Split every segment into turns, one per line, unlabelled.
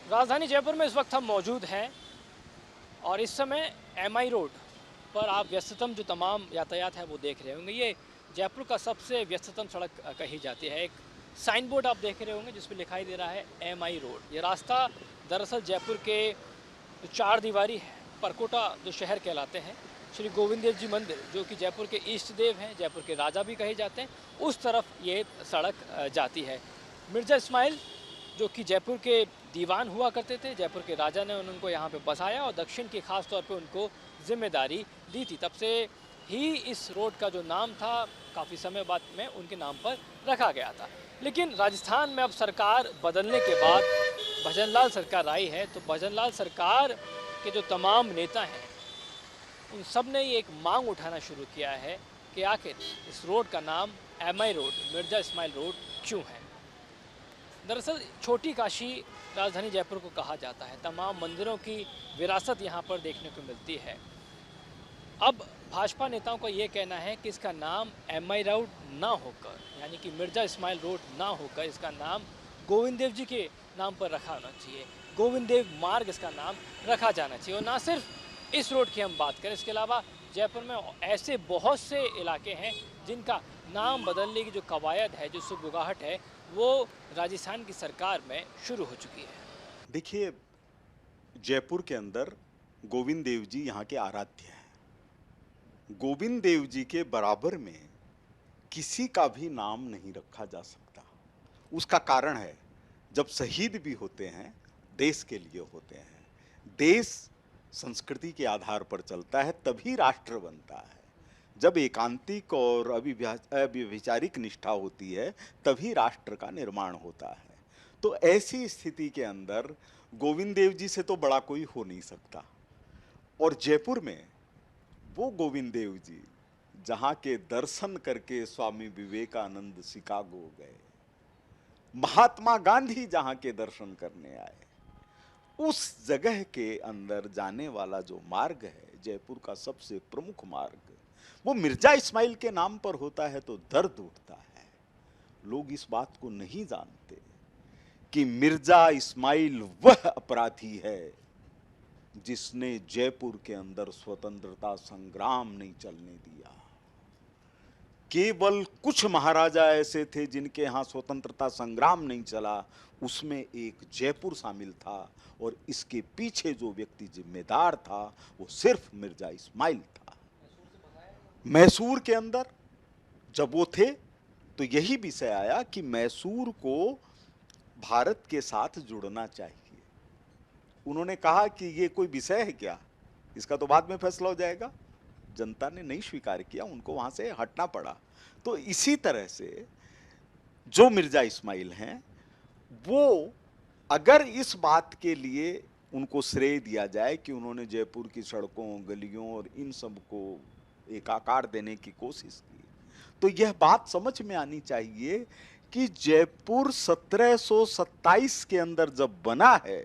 राजधानी जयपुर में इस वक्त हम मौजूद हैं और इस समय एमआई रोड पर आप व्यस्ततम जो तमाम यातायात है वो देख रहे होंगे। ये जयपुर का सबसे व्यस्ततम सड़क कही जाती है। एक साइन बोर्ड आप देख रहे होंगे जिसमें लिखाई दे रहा है एमआई रोड। ये रास्ता दरअसल जयपुर के जो चार दीवारी है, परकोटा जो शहर कहलाते हैं, श्री गोविंद देव जी मंदिर जो कि जयपुर के इष्ट देव हैं, जयपुर के राजा भी कहे जाते हैं, उस तरफ ये सड़क जाती है। मिर्ज़ा इस्माइल जो कि जयपुर के दीवान हुआ करते थे, जयपुर के राजा ने उनको यहाँ पे बसाया और दक्षिण की खास तौर पे उनको जिम्मेदारी दी थी। तब से ही इस रोड का जो नाम था काफ़ी समय बाद में उनके नाम पर रखा गया था। लेकिन राजस्थान में अब सरकार बदलने के बाद भजनलाल सरकार आई है, तो भजनलाल सरकार के जो तमाम नेता हैं उन सब ने ये एक मांग उठाना शुरू किया है कि आखिर इस रोड का नाम MI road, Mirza Ismail road क्यों है। दरअसल छोटी काशी राजधानी जयपुर को कहा जाता है। तमाम मंदिरों की विरासत यहाँ पर देखने को मिलती है। अब भाजपा नेताओं का ये कहना है कि इसका नाम एमआई रोड ना होकर, यानी कि मिर्ज़ा इस्माइल रोड ना होकर, इसका नाम गोविंद देव जी के नाम पर रखा होना चाहिए। गोविंद देव मार्ग इसका नाम रखा जाना चाहिए। और ना सिर्फ इस रोड की हम बात करें, इसके अलावा जयपुर में ऐसे बहुत से इलाके हैं जिनका नाम बदलने की जो कवायद है, जो सुगबुगाहट है, वो राजस्थान की सरकार में शुरू हो चुकी है।
देखिए, जयपुर के अंदर गोविंद देव जी यहाँ के आराध्य हैं। गोविंद देव जी के बराबर में किसी का भी नाम नहीं रखा जा सकता। उसका कारण है, जब शहीद भी होते हैं देश के लिए होते हैं। देश संस्कृति के आधार पर चलता है, तभी राष्ट्र बनता है। जब एकांतिक और अव्यभिचारिक निष्ठा होती है, तभी राष्ट्र का निर्माण होता है। तो ऐसी स्थिति के अंदर गोविंद देव जी से तो बड़ा कोई हो नहीं सकता। और जयपुर में वो गोविंद देव जी जहाँ के दर्शन करके स्वामी विवेकानंद शिकागो गए, महात्मा गांधी जहाँ के दर्शन करने आए, उस जगह के अंदर जाने वाला जो मार्ग है, जयपुर का सबसे प्रमुख मार्ग, वो मिर्जा इस्माइल के नाम पर होता है तो दर्द उठता है। लोग इस बात को नहीं जानते कि मिर्जा इस्माइल वह अपराधी है जिसने जयपुर के अंदर स्वतंत्रता संग्राम नहीं चलने दिया। केवल कुछ महाराजा ऐसे थे जिनके यहां स्वतंत्रता संग्राम नहीं चला, उसमें एक जयपुर शामिल था। और इसके पीछे जो व्यक्ति जिम्मेदार था वो सिर्फ मिर्जा इस्माइल था। मैसूर के अंदर जब वो थे तो यही विषय आया कि मैसूर को भारत के साथ जुड़ना चाहिए। उन्होंने कहा कि ये कोई विषय है क्या, इसका तो बाद में फैसला हो जाएगा। जनता ने नहीं स्वीकार किया, उनको वहां से हटना पड़ा। तो इसी तरह से जो मिर्जा इस्माइल हैं, वो अगर इस बात के लिए उनको श्रेय दिया जाए कि उन्होंने जयपुर की सड़कों, गलियों और इन सब को एक आकार देने की कोशिश की, तो यह बात समझ में आनी चाहिए कि जयपुर 1727 के अंदर जब बना है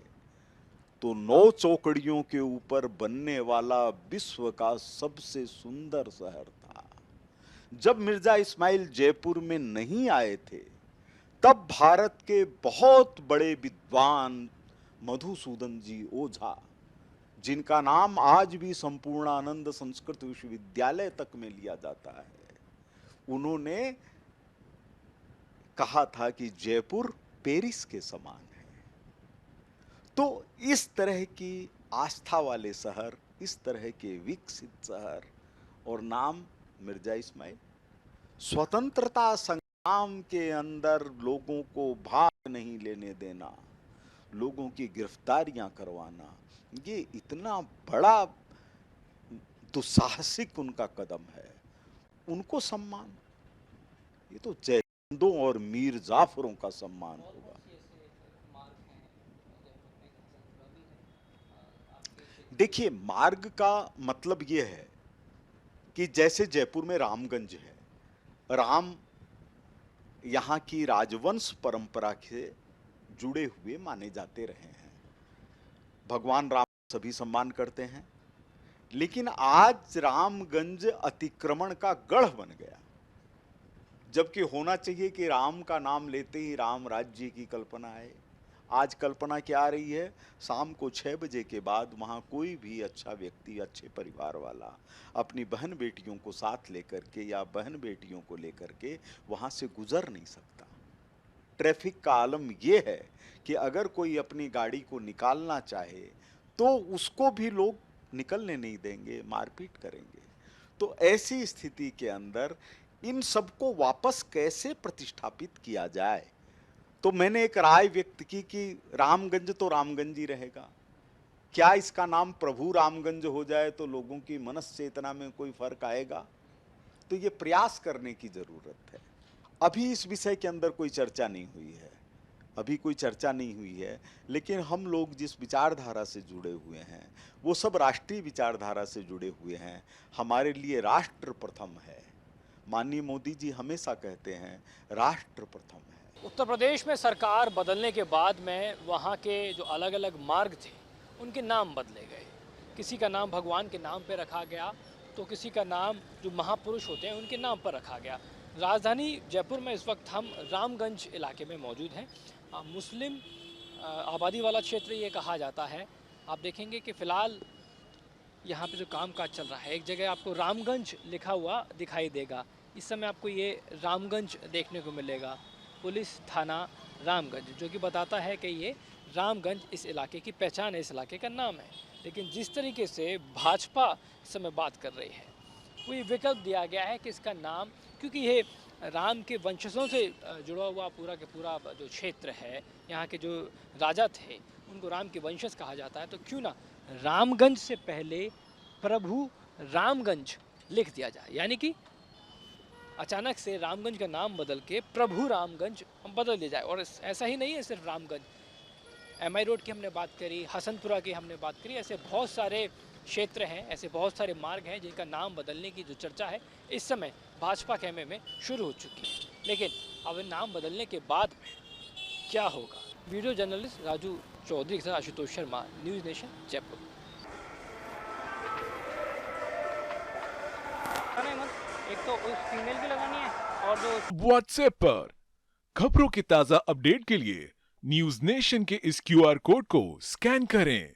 तो 9 चौकड़ियों के ऊपर बनने वाला विश्व का सबसे सुंदर शहर था। जब मिर्जा इस्माइल जयपुर में नहीं आए थे, तब भारत के बहुत बड़े विद्वान मधुसूदन जी ओझा, जिनका नाम आज भी संपूर्णानंद संस्कृत विश्वविद्यालय तक में लिया जाता है, उन्होंने कहा था कि जयपुर पेरिस के समान है। तो इस तरह की आस्था वाले शहर, इस तरह के विकसित शहर, और नाम मिर्जा इस्माइल। स्वतंत्रता संग्राम के अंदर लोगों को भाग नहीं लेने देना, लोगों की गिरफ्तारियां करवाना, ये इतना बड़ा दुस्साहसिक उनका कदम है। उनको सम्मान, ये तो जयहिंदों और मीर जाफरों का सम्मान होगा। देखिए, मार्ग का मतलब यह है कि जैसे जयपुर में रामगंज है, राम यहाँ की राजवंश परंपरा से जुड़े हुए माने जाते रहे हैं। भगवान राम सभी सम्मान करते हैं, लेकिन आज रामगंज अतिक्रमण का गढ़ बन गया, जबकि होना चाहिए कि राम का नाम लेते ही राम राज्य की कल्पना है। आज कल्पना क्या आ रही है, शाम को 6 बजे के बाद वहाँ कोई भी अच्छा व्यक्ति, अच्छे परिवार वाला अपनी बहन बेटियों को साथ लेकर के या बहन बेटियों को लेकर के वहाँ से गुजर नहीं सकता। ट्रैफिक का आलम ये है कि अगर कोई अपनी गाड़ी को निकालना चाहे तो उसको भी लोग निकलने नहीं देंगे, मारपीट करेंगे। तो ऐसी स्थिति के अंदर इन सबको वापस कैसे प्रतिष्ठापित किया जाए, तो मैंने एक राय व्यक्त की कि रामगंज तो रामगंज ही रहेगा। क्या इसका नाम प्रभु रामगंज हो जाए तो लोगों की मनस चेतना में कोई फर्क आएगा? तो ये प्रयास करने की जरूरत है। अभी इस विषय के अंदर कोई चर्चा नहीं हुई है, अभी कोई चर्चा नहीं हुई है, लेकिन हम लोग जिस विचारधारा से जुड़े हुए हैं वो सब राष्ट्रीय विचारधारा से जुड़े हुए हैं। हमारे लिए राष्ट्र प्रथम है। माननीय मोदी जी हमेशा कहते हैं राष्ट्र प्रथम है।
उत्तर प्रदेश में सरकार बदलने के बाद में वहाँ के जो अलग अलग मार्ग थे उनके नाम बदले गए। किसी का नाम भगवान के नाम पे रखा गया तो किसी का नाम जो महापुरुष होते हैं उनके नाम पर रखा गया। राजधानी जयपुर में इस वक्त हम रामगंज इलाके में मौजूद हैं। मुस्लिम आबादी वाला क्षेत्र ये कहा जाता है। आप देखेंगे कि फ़िलहाल यहाँ पे जो काम काज चल रहा है, एक जगह आपको रामगंज लिखा हुआ दिखाई देगा। इस समय आपको ये रामगंज देखने को मिलेगा, पुलिस थाना रामगंज, जो कि बताता है कि ये रामगंज इस इलाके की पहचान है, इस इलाके का नाम है। लेकिन जिस तरीके से भाजपा इस समय बात कर रही है, वो ये विकल्प दिया गया है कि इसका नाम, क्योंकि ये राम के वंशजों से जुड़ा हुआ पूरा के पूरा जो क्षेत्र है, यहाँ के जो राजा थे उनको राम के वंशज कहा जाता है, तो क्यों ना रामगंज से पहले प्रभु रामगंज लिख दिया जाए। यानी कि अचानक से रामगंज का नाम बदल के प्रभु रामगंज बदल दिया जाए। और ऐसा ही नहीं है सिर्फ रामगंज, एमआई रोड की हमने बात करी, हसनपुरा की हमने बात करी, ऐसे बहुत सारे क्षेत्र हैं, ऐसे बहुत सारे मार्ग हैं जिनका नाम बदलने की जो चर्चा है इस समय भाजपा खेमे में शुरू हो चुकी है। लेकिन अब नाम बदलने के बाद में क्या होगा? वीडियो जर्नलिस्ट राजू चौधरी के साथ आशुतोष शर्मा, न्यूज़ नेशन, जयपुर। एक तो उस फीमेल की लगानी है और जो
व्हाट्सएप पर खबरों के ताजा अपडेट के लिए न्यूज़ नेशन के इस क्यूआर कोड को स्कैन करें।